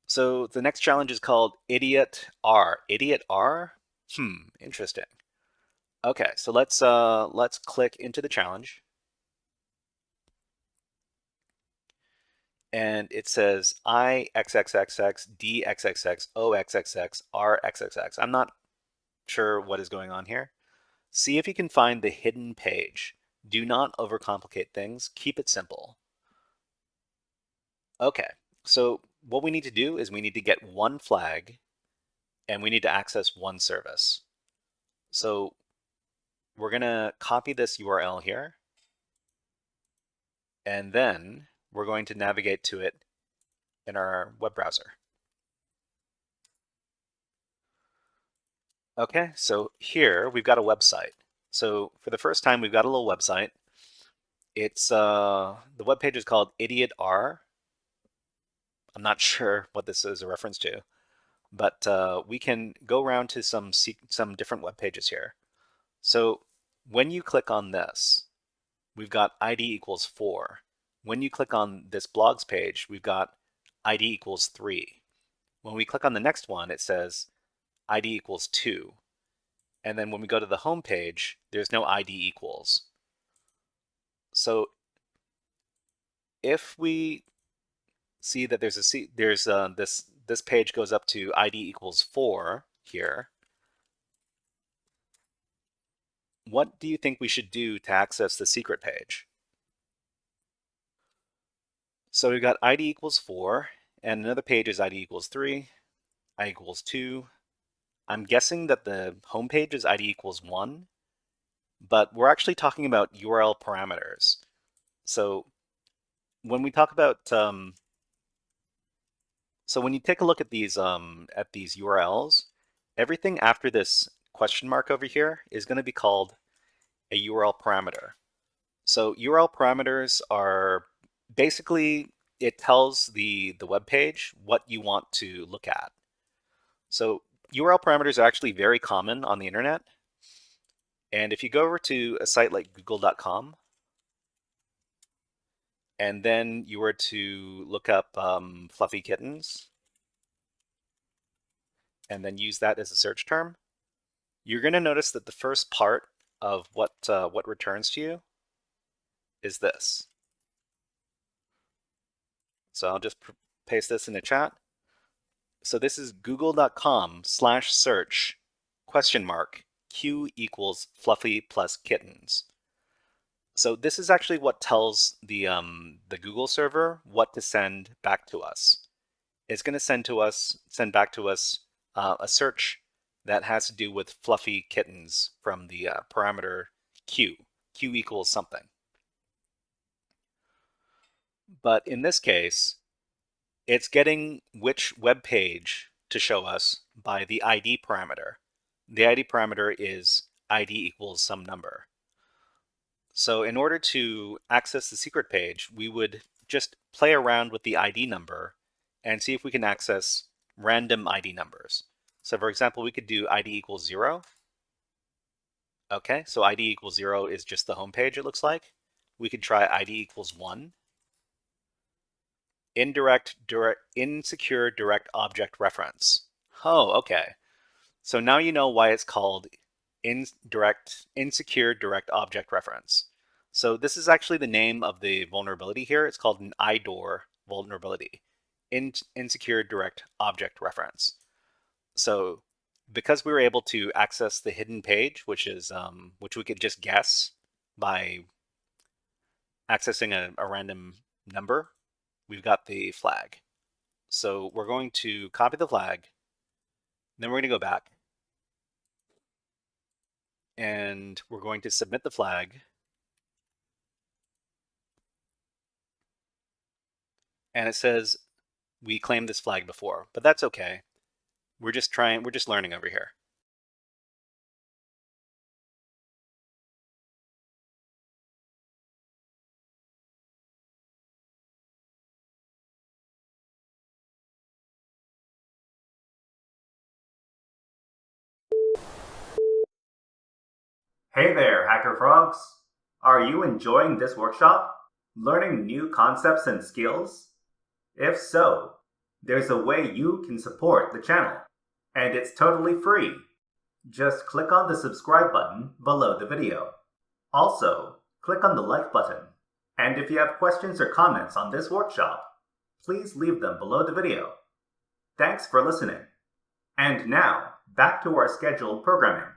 So the next challenge is called Idiotr. Idiotr? Interesting. Okay, so let's click into the challenge. And it says I XXXX D XXX O XXX R XXX. I'm not sure what is going on here. See if you can find the hidden page. Do not overcomplicate things. Keep it simple. Okay, so what we need to do is we need to get one flag and we need to access one service. So we're going to copy this URL here, and then we're going to navigate to it in our web browser. Okay, so here we've got a website. So for the first time, we've got a little website. It's the web page is called Idiotr. I'm not sure what this is a reference to, but we can go around to some different web pages here. So when you click on this, we've got ID equals 4. When you click on this blogs page, we've got ID equals 3. When we click on the next one, it says ID equals 2. And then when we go to the home page, there's no ID equals. So if we see that there's this page goes up to ID equals 4 here, what do you think we should do to access the secret page? So we've got ID equals 4, and another page is ID equals 3, ID equals 2. I'm guessing that the home page is ID equals 1, but we're actually talking about URL parameters. So when we talk about, so when you take a look at these URLs, everything after this question mark over here is going to be called a URL parameter. So URL parameters are basically, it tells the web page what you want to look at. So URL parameters are actually very common on the internet. And if you go over to a site like google.com, and then you were to look up fluffy kittens, and then use that as a search term, you're going to notice that the first part of what returns to you is this. So I'll just paste this in the chat. So this is google.com/search Q equals fluffy plus kittens. So this is actually what tells the Google server what to send back to us. It's going to send back to us a search that has to do with fluffy kittens from the parameter Q equals something. But in this case, it's getting which web page to show us by the ID parameter. The ID parameter is ID equals some number. So in order to access the secret page, we would just play around with the ID number and see if we can access random ID numbers. So for example, we could do ID equals 0. Okay, so ID equals 0 is just the home page, it looks like. We could try ID equals 1. Insecure direct object reference. Oh, okay. So now you know why it's called insecure direct object reference. So this is actually the name of the vulnerability here. It's called an IDOR vulnerability, insecure direct object reference. So because we were able to access the hidden page, which we could just guess by accessing a random number, we've got the flag. So we're going to copy the flag, then we're going to go back, and we're going to submit the flag. And it says we claimed this flag before, but that's okay. We're just learning over here. Hey there, HackerFrogs! Are you enjoying this workshop? Learning new concepts and skills? If so, there's a way you can support the channel, and it's totally free. Just click on the subscribe button below the video. Also, click on the like button. And if you have questions or comments on this workshop, please leave them below the video. Thanks for listening. And now, back to our scheduled programming.